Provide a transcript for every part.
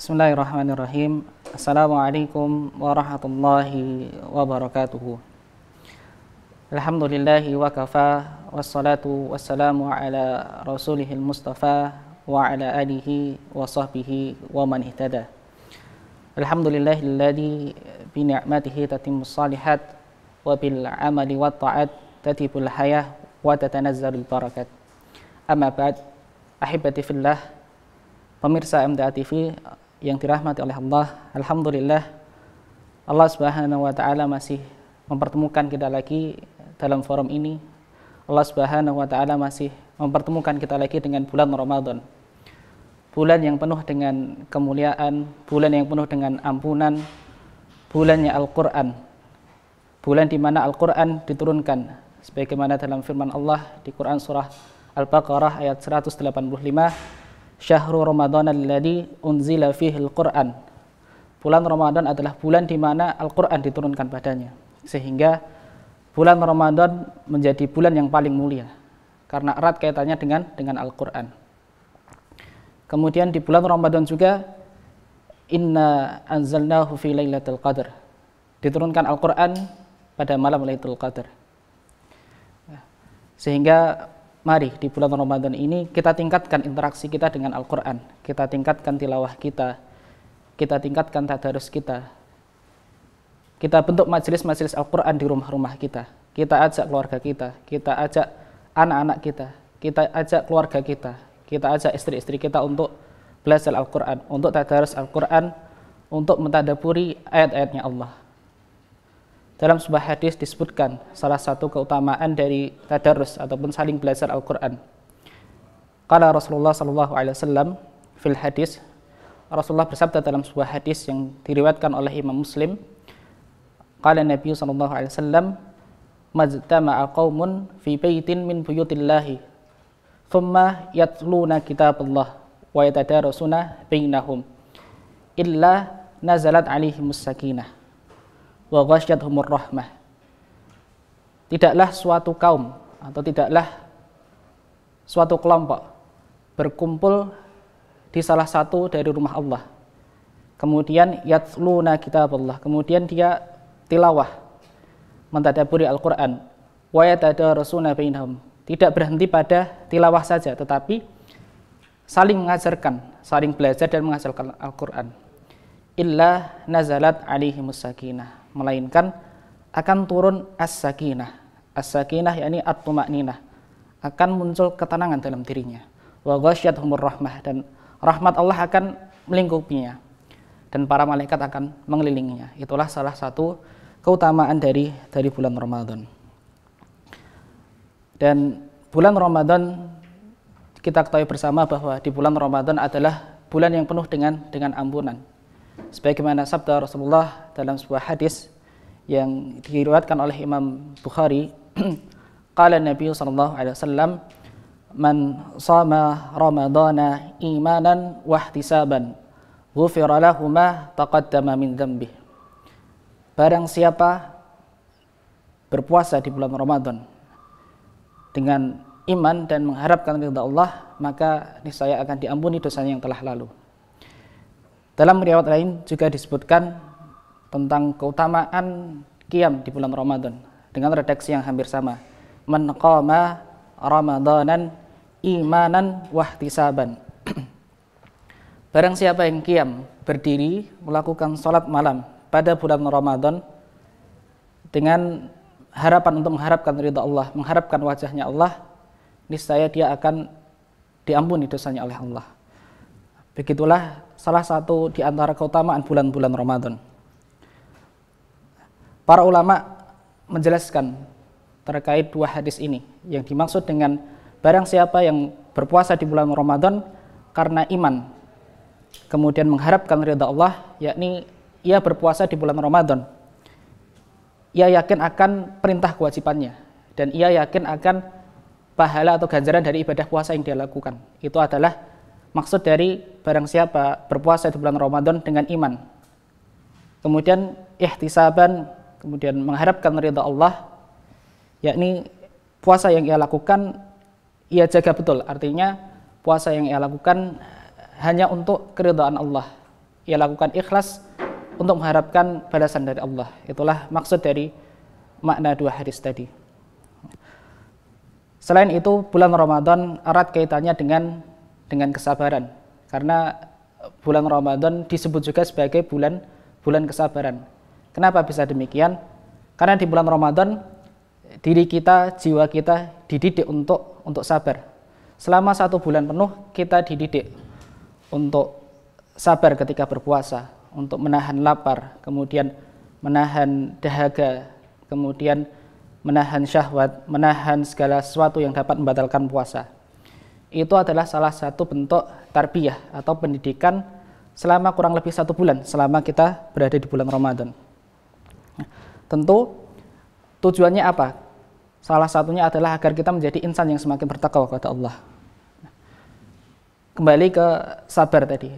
Bismillahirrahmanirrahim. Assalamualaikum warahmatullahi wabarakatuh. Alhamdulillahi wa kafa, wassalatu wassalamu ala rasulihil mustafa wa ala alihi wa sahbihi wa man ihtada. Alhamdulillahilladzi bi ni'matihi tatimmus salihat wa bil amali wat ta'at tatibul hayah wa tatanazzalul barakat. Amma ba'd, ahibati fillah, pemirsa MTA TV yang dirahmati oleh Allah. Alhamdulillah, Allah Subhanahu wa taala masih mempertemukan kita lagi dalam forum ini. Allah Subhanahu wa taala masih mempertemukan kita lagi dengan bulan Ramadan. Bulan yang penuh dengan kemuliaan, bulan yang penuh dengan ampunan, bulannya Al-Qur'an. Bulan di mana Al-Qur'an diturunkan sebagaimana dalam firman Allah di Quran surah Al-Baqarah ayat 185. Syahrul Ramadan alladzi unzila fihi al-Qur'an. Bulan Ramadan adalah bulan di mana Al-Qur'an diturunkan padanya. Sehingga bulan Ramadan menjadi bulan yang paling mulia karena erat kaitannya dengan Al-Qur'an. Kemudian di bulan Ramadan juga inna anzalnahu fi lailatul qadar. Diturunkan Al-Qur'an pada malam Lailatul Qadar. Sehingga mari di bulan Ramadan ini kita tingkatkan interaksi kita dengan Al-Quran, kita tingkatkan tilawah kita tingkatkan tadarus kita bentuk majelis-majelis Al-Quran di rumah-rumah kita ajak keluarga kita ajak anak-anak kita ajak keluarga kita ajak istri-istri kita untuk belajar Al-Quran, untuk tadarus Al-Quran, untuk mentadaburi ayat-ayatnya Allah. Dalam sebuah hadis disebutkan salah satu keutamaan dari tadarus ataupun saling belajar Al-Quran. Qala Rasulullah sallallahu alaihi wasallam fil hadis, Rasulullah bersabda dalam sebuah hadis yang diriwayatkan oleh Imam Muslim. Qala Nabi sallallahu alaihi wasallam, majtama'a qaumun fi baitin min buyutillahi thumma yatluna kitaballah wa yatadarasuna bainahum illa nazalat alaihimus sakinah wa ghasyiyatuhumur rahmah. Tidaklah suatu kaum atau tidaklah suatu kelompok berkumpul di salah satu dari rumah Allah, kemudian yatluna kitaballah, kemudian dia tilawah mentadaburi Al-Quran, wa yatadarasuna bainahum, tidak berhenti pada tilawah saja tetapi saling mengajarkan, saling belajar dan mengajarkan Al-Quran. Illa nazalat alaihimus sakinah, melainkan akan turun as-sakinah. As-sakinah yakni at-tuma'ninah, akan muncul ketenangan dalam dirinya. Wa ghasyiyatuhumur rahmah, dan rahmat Allah akan melingkupinya dan para malaikat akan mengelilinginya. Itulah salah satu keutamaan dari bulan Ramadan. Dan bulan Ramadan kita ketahui bersama bahwa di bulan Ramadan adalah bulan yang penuh dengan ampunan. Sebagaimana sabda Rasulullah dalam sebuah hadis yang diriwayatkan oleh Imam Bukhari, qala Nabi sallallahu alaihi wasallam, man shama ramadhana imanan wa ihtisaban ghufira lahu ma taqaddama min dzambih. Barang siapa berpuasa di bulan Ramadan dengan iman dan mengharapkan ridha Allah, maka niscaya akan diampuni dosanya yang telah lalu. Dalam riwayat lain juga disebutkan tentang keutamaan qiyam di bulan Ramadan dengan redaksi yang hampir sama. Man qama ramadanan imanan wahtisaban. Barang siapa yang qiyam, berdiri melakukan sholat malam pada bulan Ramadan dengan harapan untuk mengharapkan ridha Allah, mengharapkan wajahnya Allah, niscaya dia akan diampuni dosanya oleh Allah. Begitulah salah satu di antara keutamaan bulan-bulan Ramadan. Para ulama menjelaskan terkait dua hadis ini, yang dimaksud dengan barang siapa yang berpuasa di bulan Ramadan karena iman, kemudian mengharapkan ridha Allah, yakni ia berpuasa di bulan Ramadan, ia yakin akan perintah kewajibannya, dan ia yakin akan pahala atau ganjaran dari ibadah puasa yang dia lakukan. Itu adalah maksud dari barang siapa berpuasa di bulan Ramadan dengan iman, kemudian ihtisaban, kemudian mengharapkan ridha Allah, yakni puasa yang ia lakukan ia jaga betul. Artinya puasa yang ia lakukan hanya untuk keridhaan Allah, ia lakukan ikhlas untuk mengharapkan balasan dari Allah. Itulah maksud dari makna dua hadis tadi. Selain itu, bulan Ramadan erat kaitannya dengan kesabaran, karena bulan Ramadan disebut juga sebagai bulan kesabaran. Kenapa bisa demikian? Karena di bulan Ramadan diri kita, jiwa kita dididik untuk sabar. Selama 1 bulan penuh kita dididik untuk sabar ketika berpuasa, untuk menahan lapar, kemudian menahan dahaga, kemudian menahan syahwat, menahan segala sesuatu yang dapat membatalkan puasa. Itu adalah salah satu bentuk tarbiyah atau pendidikan selama kurang lebih 1 bulan, selama kita berada di bulan Ramadan. Tentu tujuannya apa? Salah satunya adalah agar kita menjadi insan yang semakin bertakwa kepada Allah. Kembali ke sabar tadi.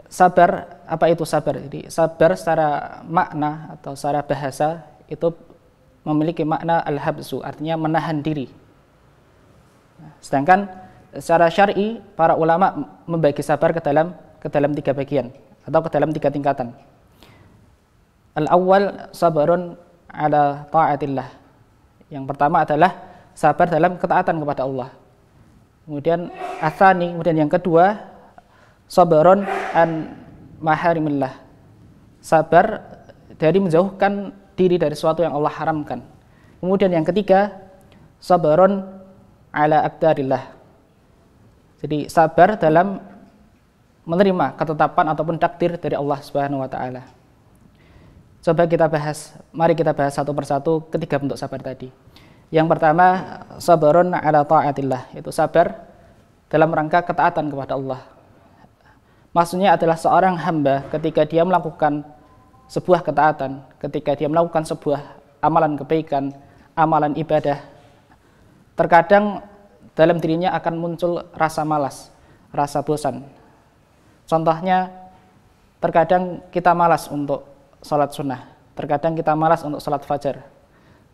Sabar, apa itu sabar? Jadi sabar secara makna atau secara bahasa itu memiliki makna al-habsu, artinya menahan diri. Sedangkan secara syar'i para ulama membagi sabar ke dalam 3 bagian atau ke dalam 3 tingkatan. Al-awwal sabarun ala ta'atillah. Yang pertama adalah sabar dalam ketaatan kepada Allah. Kemudian atsani, kemudian yang kedua sabarun an maharimillah. Sabar dari menjauhkan diri dari sesuatu yang Allah haramkan. Kemudian yang ketiga sabarun ala aqdarillah. Jadi sabar dalam menerima ketetapan ataupun takdir dari Allah Subhanahu wa taala. Coba kita bahas, mari kita bahas satu persatu ketiga bentuk sabar tadi. Yang pertama, sabarun ala ta'atillah, itu sabar dalam rangka ketaatan kepada Allah. Maksudnya adalah seorang hamba ketika dia melakukan sebuah ketaatan, ketika dia melakukan sebuah amalan kebaikan, amalan ibadah, terkadang dalam dirinya akan muncul rasa malas, rasa bosan. Contohnya, terkadang kita malas untuk sholat sunnah, terkadang kita malas untuk sholat fajar,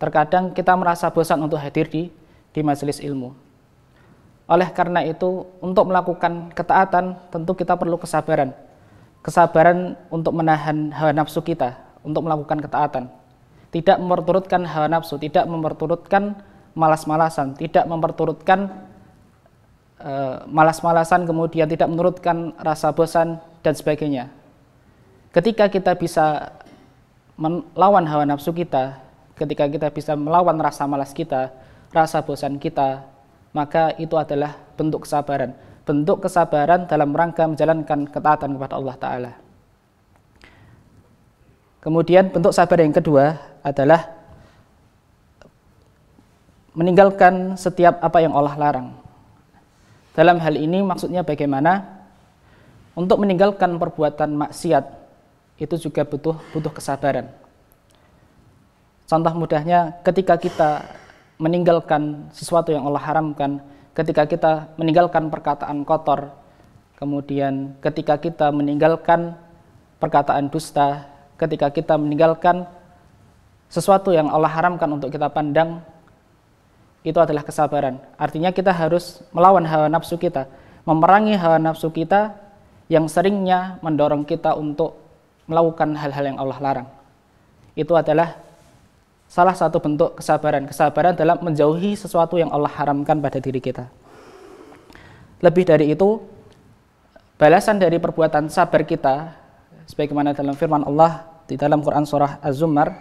terkadang kita merasa bosan untuk hadir di majelis ilmu. Oleh karena itu, untuk melakukan ketaatan tentu kita perlu kesabaran. Kesabaran untuk menahan hawa nafsu kita, untuk melakukan ketaatan. Tidak memperturutkan hawa nafsu, tidak memperturutkan malas-malasan, tidak memperturutkan malas-malasan, kemudian tidak menurutkan rasa bosan dan sebagainya. Ketika kita bisa melawan hawa nafsu kita, ketika kita bisa melawan rasa malas kita, rasa bosan kita, maka itu adalah bentuk kesabaran. Bentuk kesabaran dalam rangka menjalankan ketaatan kepada Allah Ta'ala. Kemudian bentuk sabar yang kedua adalah meninggalkan setiap apa yang Allah larang. Dalam hal ini maksudnya bagaimana? Untuk meninggalkan perbuatan maksiat itu juga butuh kesabaran. Contoh mudahnya, ketika kita meninggalkan sesuatu yang Allah haramkan, ketika kita meninggalkan perkataan kotor, kemudian ketika kita meninggalkan perkataan dusta, ketika kita meninggalkan sesuatu yang Allah haramkan untuk kita pandang, itu adalah kesabaran. Artinya kita harus melawan hawa nafsu kita, memerangi hawa nafsu kita yang seringnya mendorong kita untuk melakukan hal-hal yang Allah larang. Itu adalah salah satu bentuk kesabaran. Kesabaran dalam menjauhi sesuatu yang Allah haramkan pada diri kita. Lebih dari itu, balasan dari perbuatan sabar kita, sebagaimana dalam firman Allah di dalam Quran surah Az-Zumar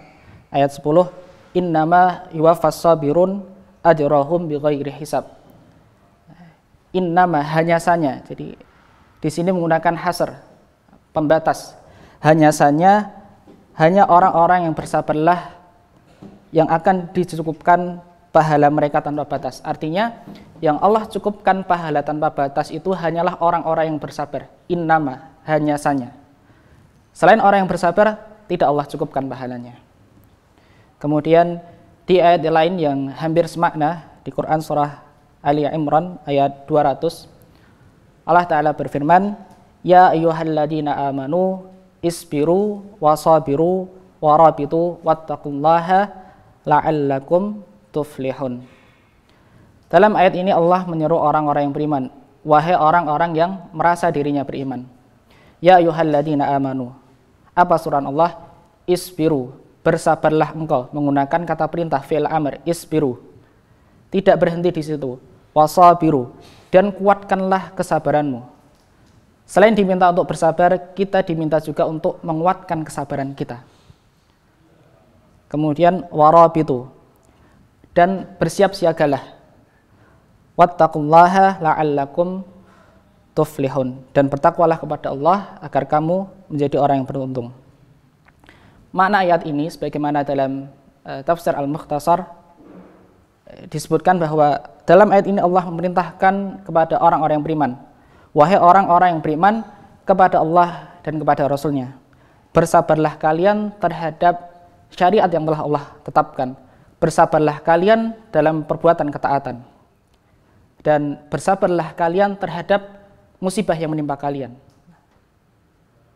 ayat 10, innama yuwaffas sabirun ajrahum bighairi hisab. Innama, hanya saja. Jadi di sini menggunakan hasr, pembatas. Hanya orang-orang yang bersabarlah yang akan dicukupkan pahala mereka tanpa batas. Artinya yang Allah cukupkan pahala tanpa batas itu hanyalah orang-orang yang bersabar. Innama, hanya saja. Selain orang yang bersabar, tidak Allah cukupkan pahalanya. Kemudian di ayat lain yang hampir semakna di Quran surah Ali Imran ayat 200, Allah Ta'ala berfirman, ya ayyuhalladzina amanu isbiru wasabiru warabitu wattaqullaha la'allakum tuflihun. Dalam ayat ini Allah menyeru orang-orang yang beriman, wahai orang-orang yang merasa dirinya beriman, Ya ayyuhalladzina amanu. Apa surat Allah? Isbiru, bersabarlah engkau, menggunakan kata perintah fi'il amr, isbiru. Tidak berhenti di situ. Wasabiru, dan kuatkanlah kesabaranmu. Selain diminta untuk bersabar, kita diminta juga untuk menguatkan kesabaran kita. Kemudian warabitu, dan bersiap-siagalah. Wattaqullaha la'allakum tuflihun, dan bertakwalah kepada Allah agar kamu menjadi orang yang beruntung. Makna ayat ini sebagaimana dalam tafsir Al-Mukhtasar disebutkan bahwa dalam ayat ini Allah memerintahkan kepada orang-orang yang beriman, wahai orang-orang yang beriman kepada Allah dan kepada Rasul-Nya, bersabarlah kalian terhadap syariat yang telah Allah tetapkan, bersabarlah kalian dalam perbuatan ketaatan, dan bersabarlah kalian terhadap musibah yang menimpa kalian.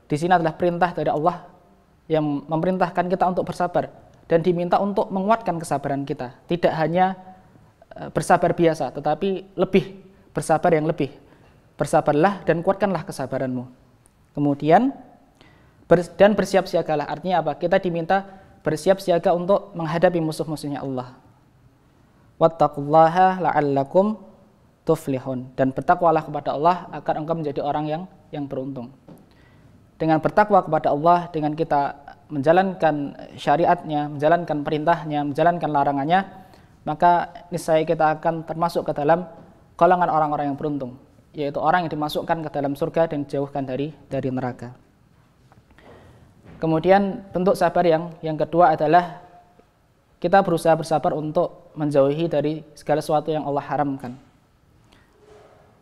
Di sini adalah perintah dari Allah yang memerintahkan kita untuk bersabar dan diminta untuk menguatkan kesabaran kita. Tidak hanya bersabar biasa, tetapi lebih bersabar yang lebih. Bersabarlah dan kuatkanlah kesabaranmu. Kemudian dan bersiap-siagalah. Artinya apa? Kita diminta bersiap siaga untuk menghadapi musuh-musuhnya Allah. Wattaqullaha la'allakum tuflihun, dan bertakwalah kepada Allah agar engkau menjadi orang yang beruntung. Dengan bertakwa kepada Allah, dengan kita menjalankan syariatnya, menjalankan perintahnya, menjalankan larangannya, maka niscaya kita akan termasuk ke dalam golongan orang-orang yang beruntung, yaitu orang yang dimasukkan ke dalam surga dan dijauhkan dari neraka. Kemudian bentuk sabar yang kedua adalah kita berusaha bersabar untuk menjauhi dari segala sesuatu yang Allah haramkan,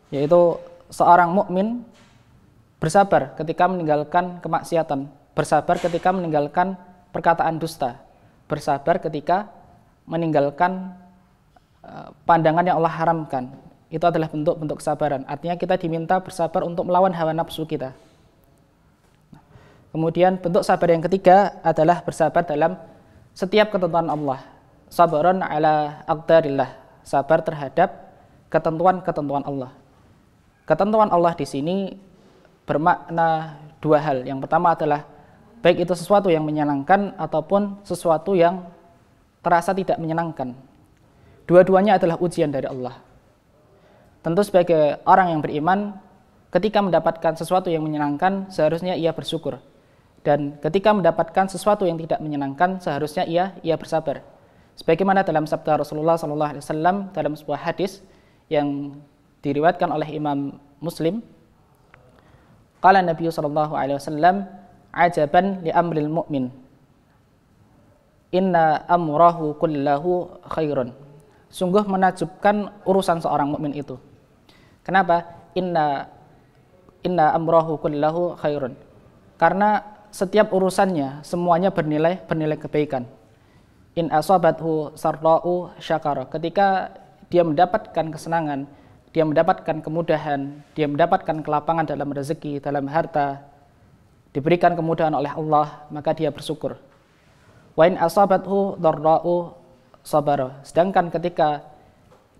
yaitu seorang mukmin bersabar ketika meninggalkan kemaksiatan, bersabar ketika meninggalkan perkataan dusta, bersabar ketika meninggalkan pandangan yang Allah haramkan. Itu adalah bentuk-bentuk kesabaran. Artinya kita diminta bersabar untuk melawan hawa nafsu kita. Kemudian bentuk sabar yang ketiga adalah bersabar dalam setiap ketentuan Allah. Sabarun ala aqdarillah, sabar terhadap ketentuan-ketentuan Allah. Ketentuan Allah di sini bermakna dua hal. Yang pertama adalah baik itu sesuatu yang menyenangkan ataupun sesuatu yang terasa tidak menyenangkan. Dua-duanya adalah ujian dari Allah. Tentu sebagai orang yang beriman, ketika mendapatkan sesuatu yang menyenangkan, seharusnya ia bersyukur. Dan ketika mendapatkan sesuatu yang tidak menyenangkan, seharusnya ia bersabar. Sebagaimana dalam sabda Rasulullah SAW dalam sebuah hadis yang diriwayatkan oleh Imam Muslim, qala Nabi SAW, ajaban li amril mu'min, inna amrahu kullahu khairun. Sungguh menakjubkan urusan seorang mukmin itu. Kenapa? Inna amrahu kullahu khairun. Karena setiap urusannya semuanya bernilai kebaikan. In asabathu sarra'u syakara. Ketika dia mendapatkan kesenangan, dia mendapatkan kemudahan, dia mendapatkan kelapangan dalam rezeki, dalam harta, diberikan kemudahan oleh Allah, maka dia bersyukur. Wa in asabathu dharra'u sabara. Sedangkan ketika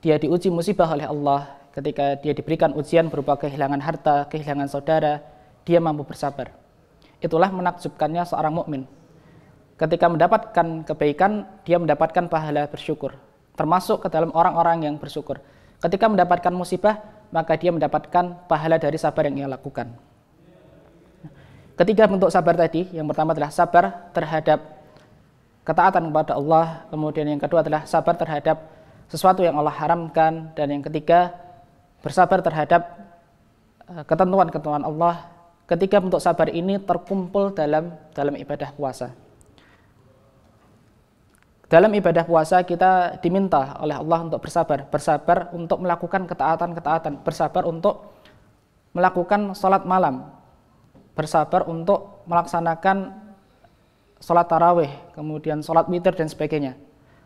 dia diuji musibah oleh Allah, ketika dia diberikan ujian berupa kehilangan harta, kehilangan saudara, dia mampu bersabar. Itulah menakjubkannya seorang mukmin. Ketika mendapatkan kebaikan, dia mendapatkan pahala bersyukur, termasuk ke dalam orang-orang yang bersyukur. Ketika mendapatkan musibah, maka dia mendapatkan pahala dari sabar yang ia lakukan. Ketiga bentuk sabar tadi, yang pertama adalah sabar terhadap ketaatan kepada Allah, kemudian yang kedua adalah sabar terhadap sesuatu yang Allah haramkan, dan yang ketiga bersabar terhadap ketentuan-ketentuan Allah. Ketiga bentuk sabar ini terkumpul dalam ibadah puasa. Dalam ibadah puasa kita diminta oleh Allah untuk bersabar untuk melakukan ketaatan-ketaatan, bersabar untuk melakukan sholat malam, bersabar untuk melaksanakan sholat tarawih, kemudian sholat witir dan sebagainya,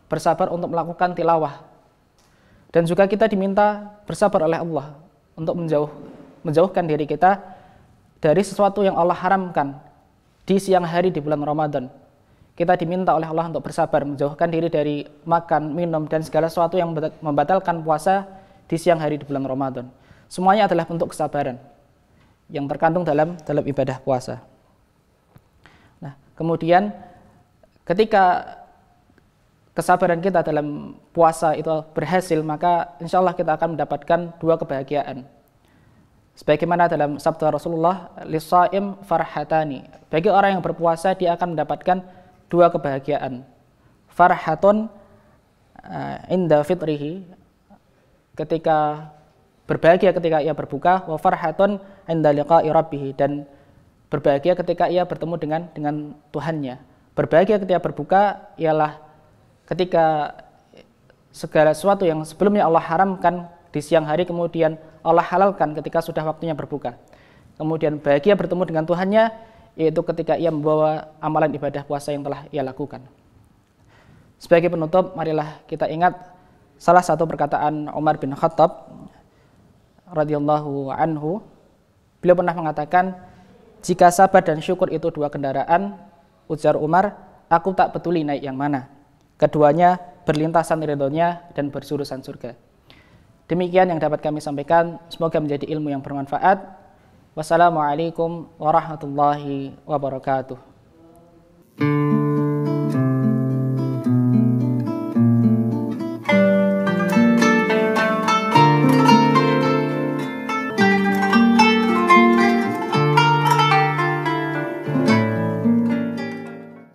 bersabar untuk melakukan tilawah. Dan juga kita diminta bersabar oleh Allah untuk menjauhkan diri kita dari sesuatu yang Allah haramkan di siang hari di bulan Ramadan. Kita diminta oleh Allah untuk bersabar, menjauhkan diri dari makan, minum, dan segala sesuatu yang membatalkan puasa di siang hari di bulan Ramadan. Semuanya adalah bentuk kesabaran. yang terkandung dalam ibadah puasa. Nah, kemudian ketika kesabaran kita dalam puasa itu berhasil, maka insya Allah kita akan mendapatkan dua kebahagiaan. Sebagaimana dalam sabda Rasulullah, "Lis-shaim farhatani." Bagi orang yang berpuasa, dia akan mendapatkan dua kebahagiaan. Farhatun inda fitrihi, ketika berbahagia ketika ia berbuka, wa farhatun inda liqa'i rabbih, dan berbahagia ketika ia bertemu dengan Tuhannya. Berbahagia ketika berbuka ialah ketika segala sesuatu yang sebelumnya Allah haramkan di siang hari kemudian Allah halalkan ketika sudah waktunya berbuka. Kemudian bahagia bertemu dengan Tuhannya yaitu ketika ia membawa amalan ibadah puasa yang telah ia lakukan. Sebagai penutup, marilah kita ingat salah satu perkataan Umar bin Khattab radhiyallahu anhu. Beliau pernah mengatakan, "Jika sabar dan syukur itu dua kendaraan," ujar Umar, "aku tak peduli naik yang mana. Keduanya berlintasan ridhonya dan berjurusan surga." Demikian yang dapat kami sampaikan. Semoga menjadi ilmu yang bermanfaat. Wassalamualaikum warahmatullahi wabarakatuh.